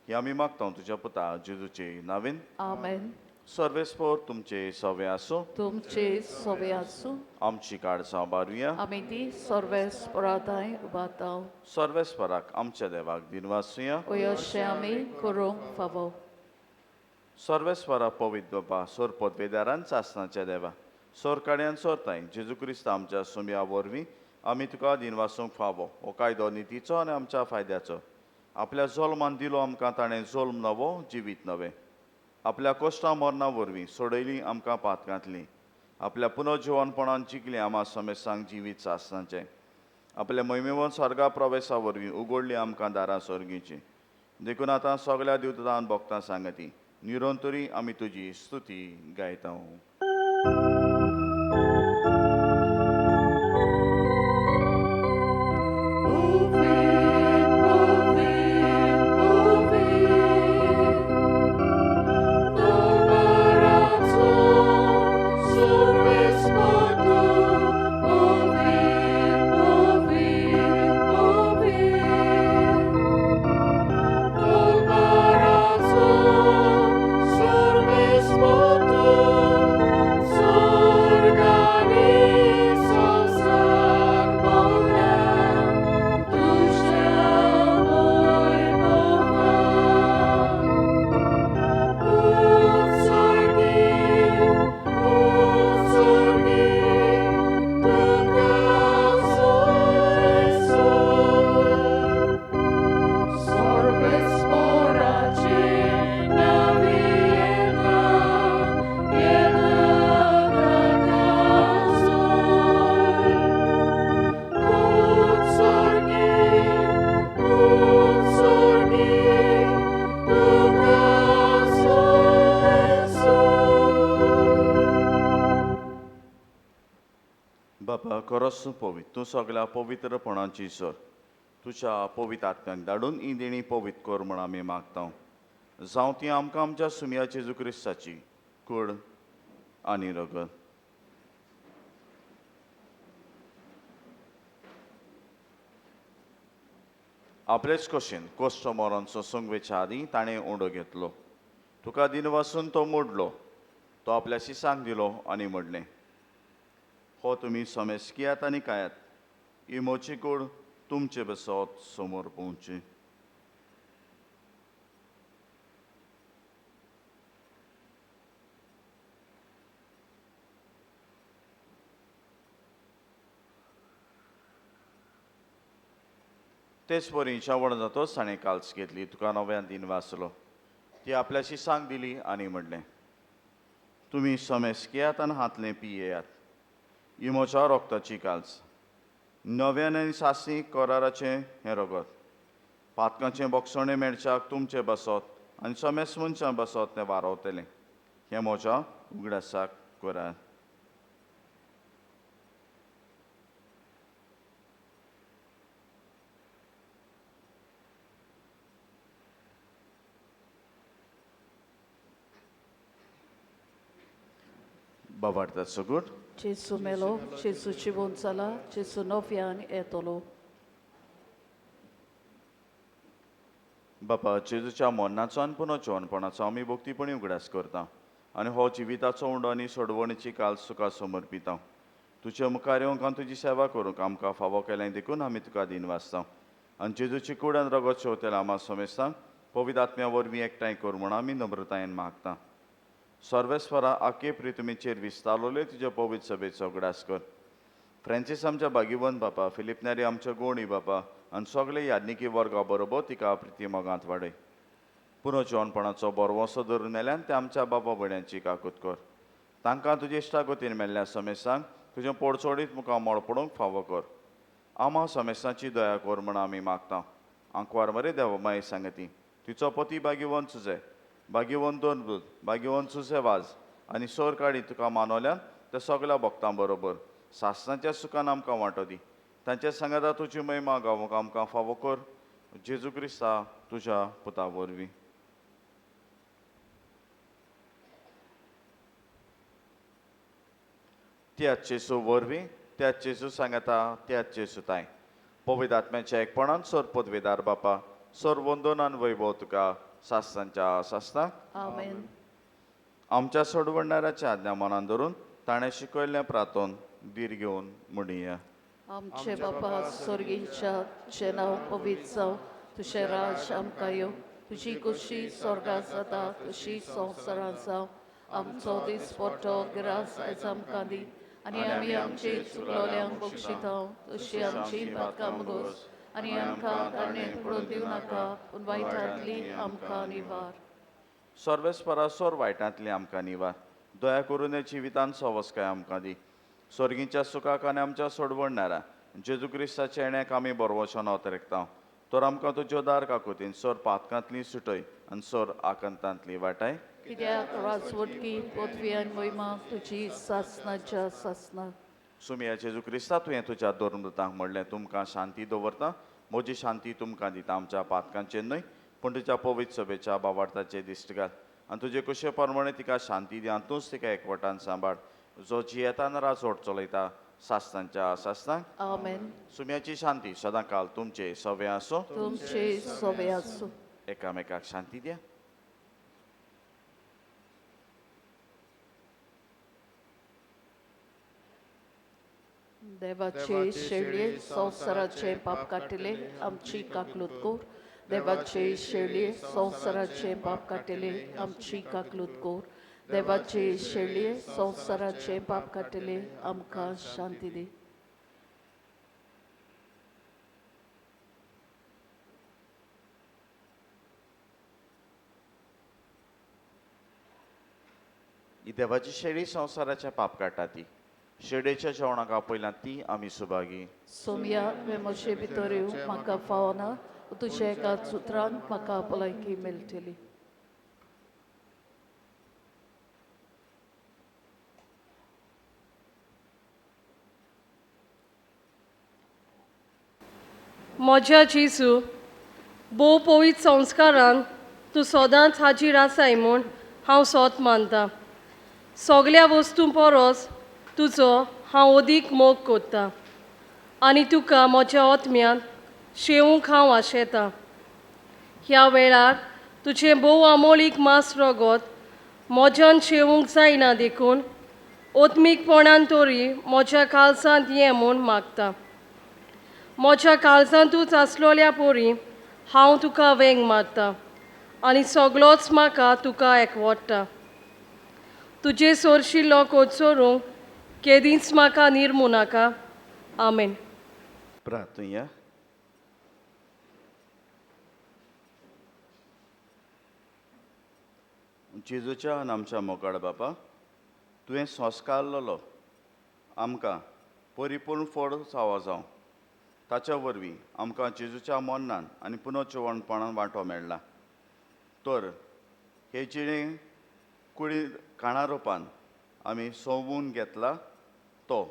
ही आमी मागता तुज्या पुता जेजूचे नांवेन. आमेन. सर्वेस्पोर तुमचे सवे आसूं. तुमचे सोबे आसूं. आमची काळजां बारुया. आमी ती सर्वेस्पराताय उबाताव. सर्वेस्पराक आमच्या देवाक दिनवासुया. अशें आमी करूंक फावो. सर्वेस्परा पवित्र बापा सोर पदवेदारान चासनाच्या देवा सोर काड्यान सोरताय जेजू क्रिस्त आमच्या सुम्या वरवीं आमी तुका दिनवासूंक फावो हो कायदो नितीचो आनी आमच्या फायद्याचो. आपल्या जल्मान दिलो आमकां ताणें जल्म नवो जिवीत नवें. आपल्या कोश्टां मरणा वरवीं सोडयलीं आमकां पातकांतलीं. आपल्या पुनर्जिवनपणान जिखलीं आमा समेस्तांक जिवीत सासनाचें. आपल्या मोहिमेवन स्वर्गा प्रवेशा वरवीं उगडलीं आमकां दारां स्वर्गीचीं. देखून आतां सगल्या दिवतां भक्तां सांगती निरंतरी आमी तुजी स्तुती गायता. बापा खरोच तूं पवित्र. तूं सगल्या पवित्रपणाची सर. तुज्या पवित्र आत्म्याक धाडून ही देणी पवित्र कर म्हण आमी मागता. जावं ती आमकां आमच्या सुमया जेजू क्रिस्ताची कूड आनी रगत. आपलेच कशेन कोश्ट मरण सोंसंक आदी ताणें ओंडो घेतलो. तुका दिनवासून तो मोडलो. तो आपल्या शिसांक दिलो आनी म्हणलें, हो तुमी समेस्कियात आनी कायात. ही मोची कूड तुमचे बसत समोर पोवची. तेच परी जेवण जातोच ताणें काल्स घेतली. तुका नव्यान दिन वाचलो. ती आपल्या शिसांक दिली आनी म्हणलें, तुमी समेस्कियात आनी हातलें पियेयात. ही म्हज्या रोगताची काल्स. नव्यान आनी सासी कराराचें हें रगत. पातकांचें बोगसणें मेळच्याक तुमचे बसत आनी समेस मनशां बसत तें वारवतलें. हें म्हज्या उगडासाक करात. Bavartați gut. Gesù melo, Gesù ci bonzala, Gesù novian etolo. बापा जेजूच्या मरणाचो आनी पुनर्जीवनपणाचो आमी भक्तीपणी उगडास करता आनी हो जिविताचो उंडो आनी सोडवणीची काल तुका समर्पिता. तुजे मुखार येवंक आनी तुजी सेवा करूंक आमकां फावो केलें देखून आमी तुका दिन वाचता. आनी जेजूची कूड आनी रगत शेवतेला आमा समेस्तांक पवित्र आत्म्या वरवीं एकठांय कर म्हूण आमी नम्रतायेन मागता. सर्वेस्वरा आखे प्रितुमेचेर विस्तारलोले तुज्या पवित्र सभेचो उगडास कर. फ्रांसीस आमच्या भागीवंत बापा, फिलिप नेरी आमच्या गोणी बापा आनी सगळे याज्ञिकी वर्गा बरोबर तिका प्रिती मोगांत वाडय. पुनर्जीवनपणाचो बरवंसो धरून आयल्यान ते आमच्या बाबा भयण्यांची काकूत कर. तांकां तुजे इश्टागतीन मेल्ल्या समेस्तांक तुजें पोडचोडीत मुखार मोड पडूंक फावो कर. आमा समेस्तांची दया कर म्हण आमी मागता. आंकवार मरे देव माय सांगती तिचो पती भागीवंत सुजे, भागीवंत दोन भागीवंत सुजे वाज आनी सोर काडी तुका मानवल्यान त्या सगल्या भक्तां बरोबर सासणाच्या सुखान आमकां वांटो दी. तांचे सांगाता तुजी महिमा गावूंक आमकां फावो कर. जेजू क्रिस्ता तुज्या पुता वरवीं. त्याच जेजू वरवीं त्याच जेजू सांगाता त्याच जेजू ताय पवित्र आत्म्याच्या एकपणान सर पदवेदार बापा सर वंदन आनी वैभव तुका सासणांच्या सासणाक Amen. आमच्या सोडवणाऱ्याच्या आज्ञा मनान धरून ताणें शिकयल्लें प्रार्थोन दीर घेवन म्हणुया. आमचे बापा स्वर्गीच्या तुजें नांव पवित्र जावं, तुजें राज आमकां येवं, तुजी कुशी स्वर्गांत जाता तशी संवसारांत जावं. आमचो दीस पडटो गिरास आयज आमकां दी आनी आमी आमचे चुकलोल्यांक बक्षिता तशी आमची पातकां मागोस आनी आमकां कारणे पडून दिवं नाका पूण वायटांतली आमकां निवार. सर्वेस्परासोर वायटांतली आमकां निवार. दया करून हे जिवितान सवस्काय आमकां दी. स्वर्गीच्या सुखाक आनी आमच्या सोडवणणारा जेजू क्रिस्ताचे येण्याक आमी बरवचोन अवतरेकता. तर आमकां तुज्यो दार काकुतीन सोर पातकांतली सुटय आनी सोर आकंतांतली वाटाय. कित्याक राजवटकी पदवी आनी मोहिमा तुजी सासणाच्या सासना. सुमिया जेजू क्रिस्ता तुवें तुज्या दोरमृतांक म्हणलें तुमकां शांती दवरता. म्हजी शांती तुमकां दिता. आमच्या पातकांचेर न्हय पूण तुज्या पवित्र सभेच्या बाबार्थाचे दिश्ट घाल आनी तुजे कुशे प्रमाणे तिका शांती दी आनी तूंच तिका एकवटान सांबाळ. जो जियेतान राजवट चलयता सासनांच्या सासनांक. आमेन. सुम्याची शांती सदां काल तुमचे सवे आसूं. तुमचे सवे आसूं. एकामेकाक शांती द्या. देवाचे शेळये संवसाराचे पाप काटिले आमची काकलूत कोर. देवाचे शेळये संवसाराचे पाप काटिले आमची काकलूत कोर. देवाचे शेळये संवसाराचे पाप काटिले आमकां शांती दी. ही देवाची शेळी संवसाराचे पाप काडटा ती. शेळयेच्या जेवणाक आपयलां ती आमी सुभागी. सोमया वे म्हजे भितर येवं म्हाका फावना तुजे एका सुत्रान म्हाका भलायकी मेळटली. म्हज्या जेजू भोव पवित्र संस्कारान तूं सदांच हाजीर आसाय म्हूण हांव सोत मानतां. सगल्या वस्तूं परस तुजो हांव अदीक मोग करतां आनी तुका म्हज्या आत्म्यान शेवूंक हांव आशेतां. ह्या वेळार तुजें भोव आमोलीक मास रगत म्हज्यान शेवूंक जायना देखून ओत्मीकपणान तरी म्हज्या काळजांत ये म्हूण मागतां. म्हज्या काळजांतूच आसलोल्या परी हांव तुका वेंग मारतां आनी सगळोच म्हाका तुका एकवटता. तुजे सोरशिल्लो कोचोरूंक केदींच म्हाका निर्मू नाका. आमेन. प्रार्थया. जेजूच्या आनी आमच्या मोगाळ बाबा तुवें संस्कारलेलो आमकां परिपूर्ण फळ सावा जावं ताच्या वरवीं आमकां जेजूच्या मरणान आनी पुनर्जिवणपणान वांटो मेळ्ळा. तर हे जिणे कुडी काणा रुपान आमी सोवून घेतला तो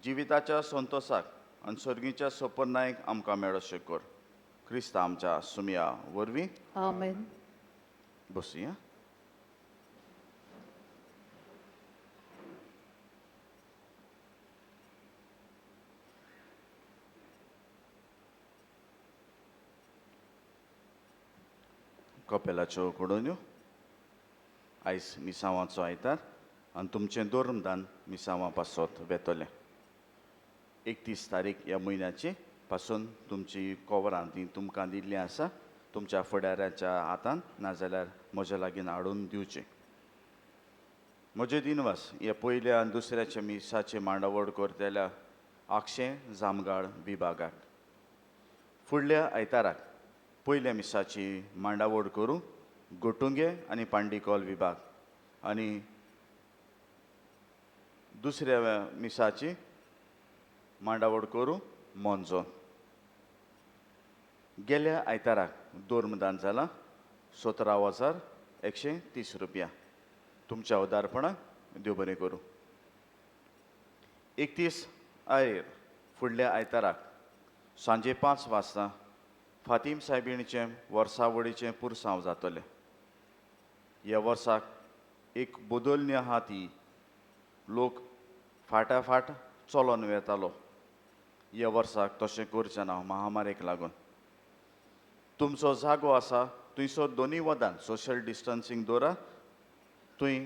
जिविताच्या संतोशाक आनी सर्गीच्या सपनायक आमकां मेळो शेकोर. क्रिस्ता आमच्या सुमया वरवीं. आमेन. बसुया. कपेलाच्यो कोडोन्यो. आयज मिसांवाचो आयतार आनी तुमचें दोरमदान मिसांवां पासत वेतोलें. 31 तारीख ह्या म्हयन्याची पासून तुमची कवरां तीं तुमकां दिल्लीं आसा तुमच्या फुडाऱ्याच्या हातान नाजाल्यार म्हज्या लागीं हाडून दिवचें. म्हजे दिनवास हे पयल्या आनी दुसऱ्याच्या मिसाची मांडावळ करतेल्या आक्षें जामगाळ विभागाक. फुडल्या आयताराक पयल्या मिसाची मांडावळ करूं गोटुंगे आनी पांडिकोल विभाग आनी दुसऱ्या मिसाची मांडावळ करूं मोनजो. गेल्या आयताराक दोरमदान जालां 17,130 रुपया. तुमच्या उदारपणाक देव बरें करूं. 31 आयर फुडल्या आयताराक सांजे 5 वाजता फातीम सायबीणीचें वर्सावळीचें पुरसांव जातलें. ह्या वर्साक एक बदलणी आहा ती लोक फाटाफाट चलोन वेतालो. ह्या वर्साक तशें करचें ना महामारेक लागून. तुमचो जागो आसा थंयसर दोनी वदां सोशल डिस्टन्सींग दवरा. थंय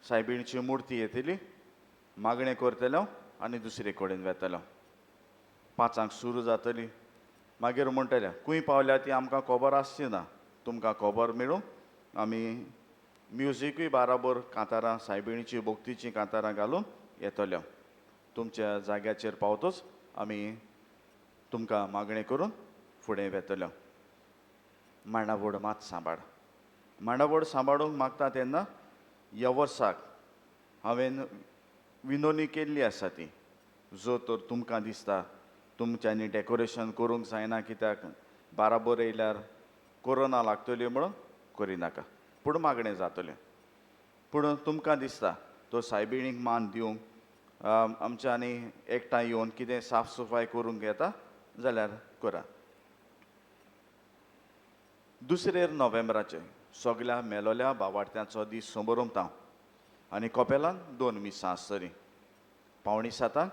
सायबीणची मुर्ती येतली मागणें करतलो आनी दुसरे कडेन वेतलो. 5 सुरू जातली. मागीर म्हणटले खंय पावल्या ती आमकां खबर आसची ना. तुमकां खबर मेळूं आमी म्युजिकूय बाराबर कांतारां सायबीणीची भोक्तीचीं कांतारां घालून येतल्यो तुमच्या जाग्याचेर पावतोच आमी तुमकां मागणी करून फुडें वेतल्यो. मांडावड मात सांबाळ. मांडावड सांबाळूंक मागता तेन्ना ह्या वर्साक हांवें विनोवणी केल्ली आसा ती, जो तर तुमकां दिसता तुमच्यांनी डेकोरेशन करूंक जायना कित्याक बाराबर येयल्यार कोरोना लागतल्यो म्हणून करिनाका, पूण मागणें जातलें. पूण तुमकां दिसता तो सायबिणीक मान दिवंक आमच्यांनी एकठांय येवन कितें साफ सफाई करूंक येता जाल्यार करा. 2 नोव्हेंबराचे सगल्या मेलोल्या भावार्थ्यांचो दीस समारंभांत आनी कोपेलान 2 मिसां आसतलीं, 6:45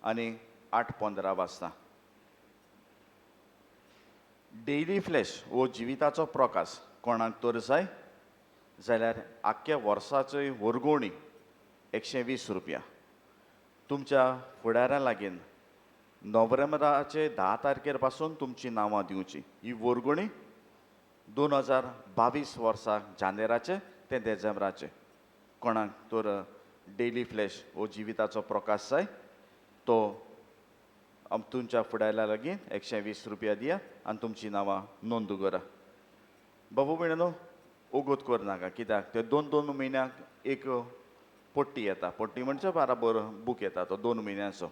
आनी 8:15 वाजता. डेली फ्लॅश हो जिविताचो प्रकाश कोणाक तर जाय जाल्यार आख्ख्या वर्साची वर्गोवणी 120 रुपया. तुमच्या फुडाऱ्या लागीं नोव्हेंबराचे 10 तारखेर पासून तुमची नांवां दिवची. ही वर्गोवणी 2022 वर्साक जानेराचे ते डिसेंबराचे. कोणाक तर डेली फ्लॅश हो जिविताचो प्रकाश जाय तो तुमच्या फुडाऱ्या लागीं 120 रुपया दिया आनी तुमची नांवां नोंद करा. बाबू भयणीनो, ओगोत करनाका कित्याक ते 2 म्हयन्याक एक पट्टी येता. पट्टी म्हणजे बाराबर बूक येता तो 2 म्हयन्याचो.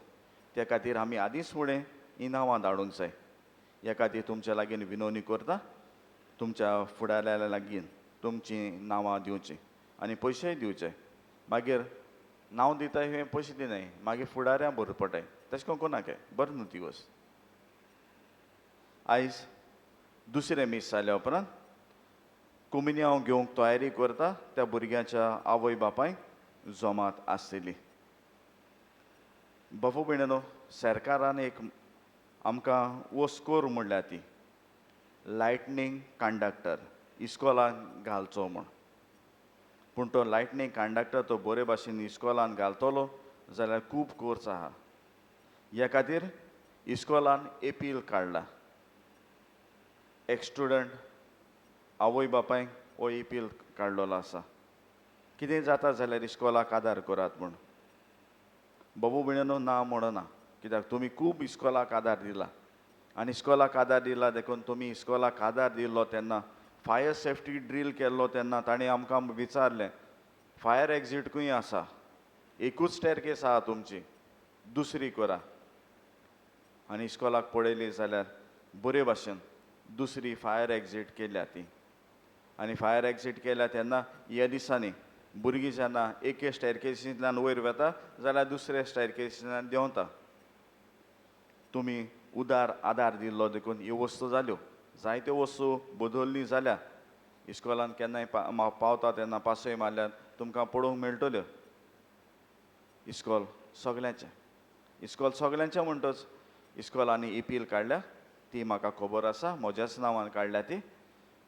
त्या खातीर आमी आदींच फुडें हीं नांवां धाडूंक जाय. ह्या खातीर तुमच्या लागीं विनवणी करता, तुमच्या फुडाऱ्या लागीं तुमची नांवां दिवचीं आनी पयशेय दिवचे. मागीर नांव दिताय हे पयशे दिनाय, मागीर फुडाऱ्या बरें पडटाय. तशें करून नाका, बरें न्हू ती वस्त. आयज 2 मीस जाल्या उपरांत कम्युनियो घेवंक तयारी करता त्या भुरग्याच्या आवय बापायक जमात आसतली. बाबू भयणीनो, सरकारान एक आमकां वस्त कोर म्हणल्यार ती लायटनींग कंडक्टर इस्कॉलान घालचो म्हूण. पूण तो लायटनींग कंडक्टर तो बरे भाशेन इस्कॉलान घालतलो जाल्यार खूब कोर्स आहा. ह्या खातीर इस्कॉलान एपील काडला. एक स्टुडंट आवय बापायक हो एपील काडलेलो आसा. कितें जाता जाल्यार इस्कॉलाक आदार करात म्हूण. बाबू भयणीनो, ना म्हणना कित्याक तुमी खूब इस्कॉलाक आदार दिला आनी इस्कॉलाक आदार दिला देखून तुमी इस्कॉलाक आदार दिल्लो तेन्ना फायर सेफ्टी ड्रील केल्लो तेन्ना ताणें आमकां विचारलें फायर एक्झिटूय आसा, एकूच स्टेरकेस आहा तुमची, दुसरी करा. आनी इस्कॉलाक पळयली जाल्यार बरे भाशेन दुसरी फायर एक्झिट केल्या ती. आनी फायर एक्झिट केल्या तेन्ना ह्या दिसांनी भुरगीं जेन्ना एके स्टेरकेसींतल्यान वयर वता जाल्यार दुसऱ्या स्टेरकेसींतल्यान देंवता. तुमी उदार आदार दिल्लो देखून ह्यो वस्तू जाल्यो. जायत्यो वस्तू बदलली जाल्या इस्कॉलान केन्नाय पावता तेन्ना पासय मारल्यार तुमकां पळोवंक मेळटल्यो. इस्कॉल सगल्यांचें. इस्कॉल सगल्यांचें म्हणटच इस्कॉलांनी एपील काडल्या ती म्हाका खबर आसा, म्हज्याच नांवान काडल्या ती.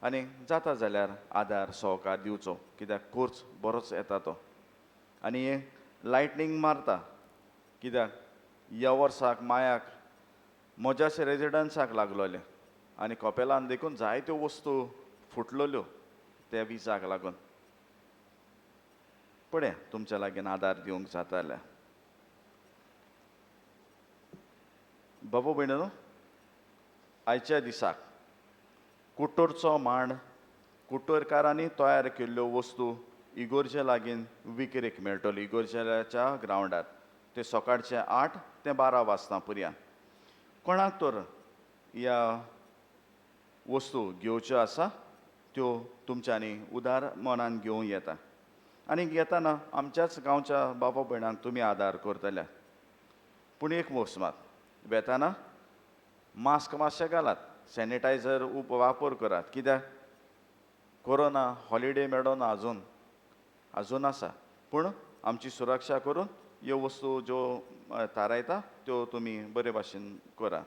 आनी जाता जाल्यार आदार सहकार दिवचो कित्याक कोर्स बरोच येता तो. आनी हे लायटनींग मारता कित्याक ह्या वर्साक मायाक म्हज्याच रेजिडन्साक लागलोले आनी कोपेलान देखून जायत्यो वस्तू फुटलेल्यो त्या विजाक लागून. पळया तुमच्या लागीं आदार दिवंक जाता जाल्यार. बाबू भयणीनो, आयच्या दिसाक कुट्टोरचो मांड कुट्टोरकारांनी तयार केल्ल्यो वस्तू इगोर्जे लागीं विक्रेक मेळटल्यो इगोर्जेच्या ग्रावंडार. ते सकाळचे 8 ते 12 वाजता पर्यंत. कोणाक तर ह्या वस्तू घेवच्यो आसा त्यो तुमच्यांनी उदार मनान घेवं येता. आनी घेतना आमच्याच गांवच्या बाबा भयणांक तुमी आदार करतले. पूण एक वस्त मात, वेतना मास्क मातशें घालात, सॅनिटायझर वापर करात कित्याक कोरोना हॉलिडे मेळोना आजून आसा. पूण आमची सुरक्षा करून ह्यो वस्तू ज्यो थारायता त्यो तुमी बरे भाशेन करा.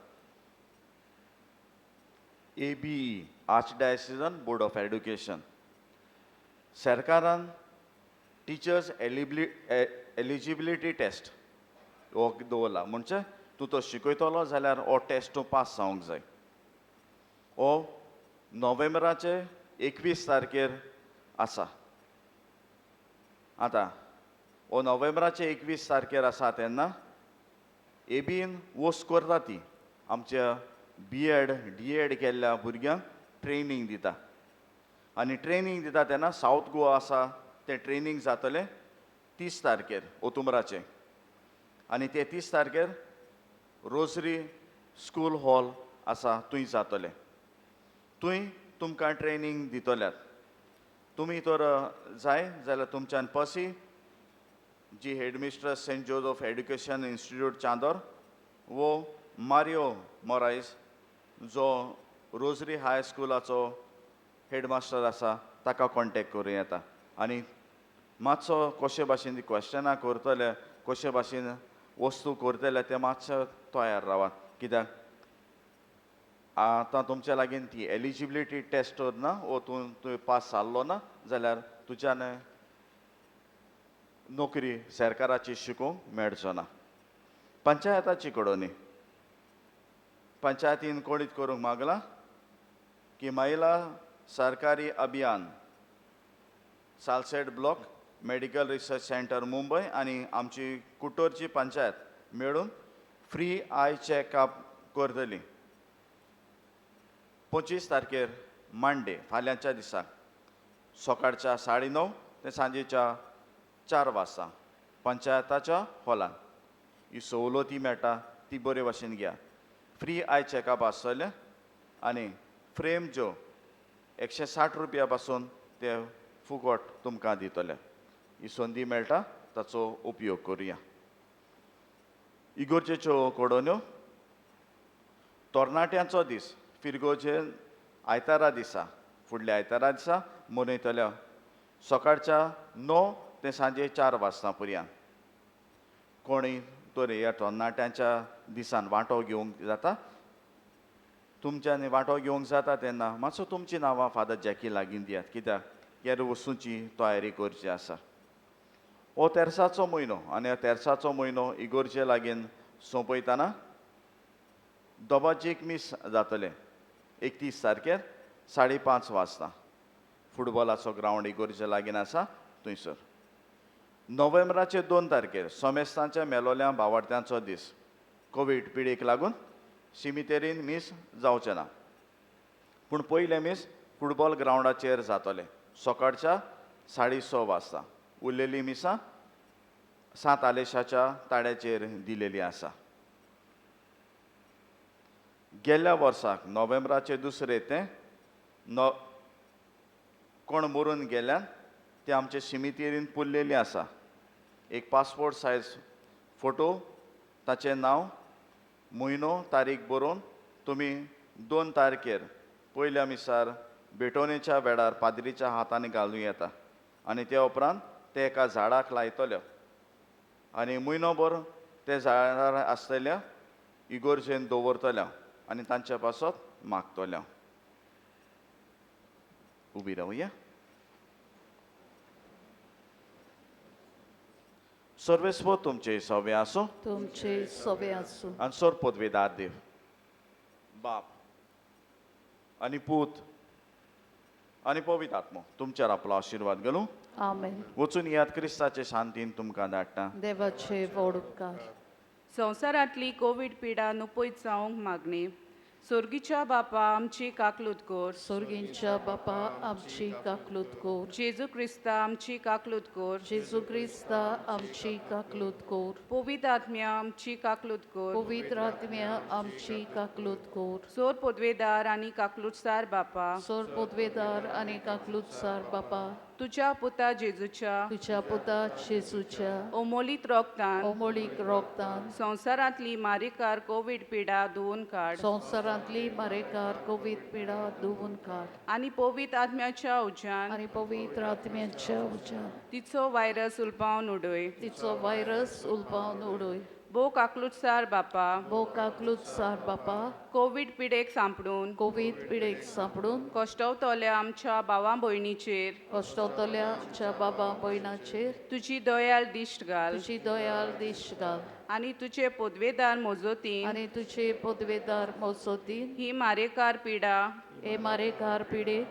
ABE आर्चडायसिजन बोर्ड ऑफ एड्युकेशन सरकारान टिचर्स एलिजिबिलिटी टेस्ट हो दवरला. म्हणजे तूं तो शिकयतलो जाल्यार हो टेस्ट तूं पास जावंक जाय. हो नोव्हेंबराचे 21 तारखेर आसा. आतां हो नोव्हेंबराचे 21 तारखेर आसा तेन्ना एबीन वोस करता ती आमच्या BEd DEd केल्ल्या भुरग्यांक ट्रेनींग दिता आनी ट्रेनींग दिता तेन्ना सावथ गोवा आसा तें ट्रेनींग जातलें 30 तारखेर ओतुंबराचें आनी ते 30 तारखेर रोझरी स्कूल हॉल आसा थंय जातलें थंय तुमकां ट्रेनींग दितल्यात तुमी तर जाय जाल्यार तुमच्यान पसी जी headmistress saint Joseph education institute Chandor वो मारियो मोरायस जो रोझरी हाय स्कुलाचो हेडमास्टर आसा ताका कॉन्टेक्ट करूं येता आनी मातसो कशे भाशेन क्वेश्चनां करतले कशे भाशेन वस्तू करतले ते मातशे तयार रावात कित्याक आतां तुमच्या लागीं ती एलिजिबिलिटी टेस्ट ना वो तूं पास जाल्लो ना जाल्यार तुज्यान नोकरी सरकाराची शिकूंक मेळचो ना पंचायताची कडोनी पंचायतीन कोणीत करूंक मागला की महिला सरकारी अभियान Salcete block medical research centre Mumbai आनी आमची कुट्टोरची पंचायत मेळून फ्री आय चॅकअप करतली 25 तारखेर मांडे फाल्यांच्या दिसाक सकाळच्या 9:30 ते सांजेच्या 4 वाजता पंचायताच्या हॉलान ही सवलती मेळटा ती बरे भाशेन घ्या फ्री आय चॅकअप आसतलें आनी फ्रेम ज्यो 160 रुपया पासून ते फुकट तुमकां दितले ही संदी मेळटा ताचो उपयोग करुया इगोर्जेच्यो कोडोन्यो तरणाट्यांचो दीस फिरगोचे आयतारा दिसा फुडल्या आयतारा दिसा मनयतल्या सकाळच्या 9 ते सांजे 4 वाजता पर्यंत कोणीय तर ह्या तरणाट्यांच्या दिसान वांटो घेवंक जाता तुमच्यानी वांटो घेवंक जाता तेन्ना मातसो तुमची नांवां फादर जॅकी लागीं दियात कित्याक ह्या वस्तूंची तयारी करची आसा हो तेरसाचो म्हयनो आनी ह्या तेरसाचो म्हयनो इगोर्जे लागीं सोंपयतना दोबाजीक मीस जातले 31 तारखेर 5:30 वाजता फुटबॉलाचो ग्रावंड इगोर्जे लागीं आसा थंयसर नोव्हेंबराचे 2 तारखेर सोमेस्तांच्या मेलोल्या भावार्थ्यांचो दीस कोवीड पिडेक लागून सिमितेरीन मीस जावचे ना पूण पयले मीस फुटबॉल ग्रावंडाचेर जातले सकाळच्या 6:30 वाजता उरलेली मिसां सांत आलेशाच्या ताड्याचेर दिलेली आसा गेल्ल्या वर्साक नोव्हेंबराचे 2 ते कोण मरून गेल्यान ते आमचे सिमितेरीन पुरलेली आसा एक पासपोर्ट सायज फोटो ताचें नांव म्हयनो तारीख बरोवन तुमी 2 तारखेर पयल्या मिसार भेटोवणेच्या वेळार पाद्रीच्या हातांनी घालूं येता आनी ते उपरांत ते एका झाडाक लायतले आनी म्हयनोभर ते झाडार आसतल्या इगोर्जेन दवरतल्या आनी तांचे पासत मागतल्या उबी रावया सर्वेस्व तुमचे सवे आसूं तुमचे सवे आसूं आनी सोर पदवेदार देव बाप आनी पूत आनी पवित्र आत्मो तुमचेर आपलो आशिर्वाद घालूं आमेन वचून याद क्रिस्ताचे शांतीन तुमकां धाडटा देवाचे व्हड उपकार संवसारांतली कोवीड पिडा नुपयत जावंक मागणी सोर्गीच्या बापा आमची काकलूत कोर सोर्गींच्या बापा आमची काकलूत कोर जेजू क्रिस्ता आमची काकलूत कोर जेजू क्रिस्ता आमची काकलूत कोर पवित्र आत्म्या आमची काकलूत कोर पवित्र आत्म्या आमची काकलूत कोर सोर पदवेदार आनी काकलूतसार बापा सोर पदवेदार आनी काकलूतसार बापा तुझ्या पुता जेजूच्या तुझ्या पुता जेजूच्या ओमोलीत रोगतान ओमोळीक रोगतान संवसारांतली मारिकार कोवीड पिडा धुवन काड संवसारांतली मारेकार कोवीद पिडा धुवून काड आनी पवित्र आत्म्याच्या उज्यान आनी पवित्र आत्म्याच्या उज्यान तिचो व्हायरस उलपावन उडय तिचो व्हायरस उलपावन उडय भोव काकलूतसार बापा भो काकलूतसार बापा कोवीड पिडेक सांपडून कोवीद पिडेक सांपडून कश्टवतल्या आमच्या भावां भयणीचेर कश्टवतल्याच्या बाबा भयणाचेर तुजी दयाल दिश्ट घाल तुजी दयाल दिश्ट घाल आनी तुजे पदवेदार मोजोतीन आनी तुजे पदवेदार मोसोतीन ही मारेकार पिडा हे मारेकार पिडे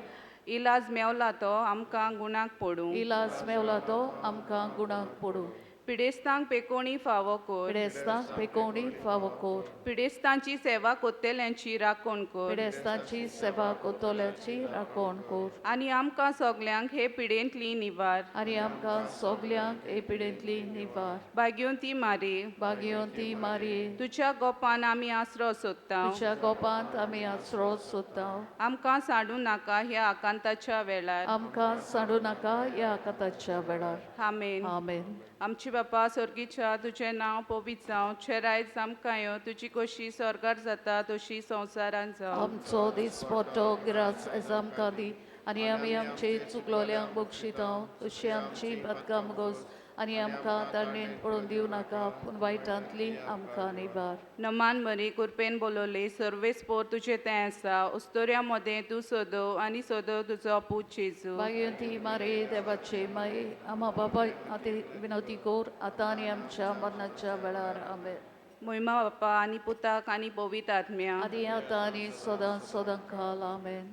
इलाज मेवला तो आमकां गुणाक पडूं इलाज मेवला तो आमकां गुणाक पडू पिडेस्तांक पेकोणी फावो कोर पिडेस्तांक पेकोणी फावो कोर पिडेस्तांची सेवा कोत्तेल्यांची राखण कोर पिडेस्तांची सेवा कोतोल्याची राखण कोर आनी आमकां सगल्यांक हे पिडेंतली निवार आनी आमकां सगल्यांक हे पिडेंतली निवार भाग्योंती मारे भाग्योंती मारी तुज्या गोपान आमी आसरो सोदता तुझ्या गोपांत आमी आसरो सोदता आमकां सांडू नाका ह्या आकांताच्या वेळार आमकां सांडू नाका या कथाच्या वेळार आमेन आमेन आमची बापा स्वर्गीच्या तुझें नांव पवित्र जावं चे आयज आमकां यो तुजी कशी स्वर्गार जाता तशी संवसारान जावं आमचो दीस पडटो गिरास आयज आमकां दी आनी आमी आमचे चुकलोल्यांक बक्षिता तशी आमची बदकाम गोस आनी आमकां तारणेन पडून दिवं नाका पूण वायटांतली आमकां निबार नमान मरी कुरपेन बोलोले सर्वेस्पोर तुजें तें आसा उस्तोऱ्या मदें तूं सोदो आनी सोदो तुजो पूत जेजू भाग्यवंती मारे देवाचे माये आम्हा बाबा आती विनवती कोर आतां आनी आमच्या मरणाच्या वेळार आमेन मोहिमा बापा आनी पुताक आनी पवित्र आत्म्या आदी आतां आनी सदां सदां काल आमेन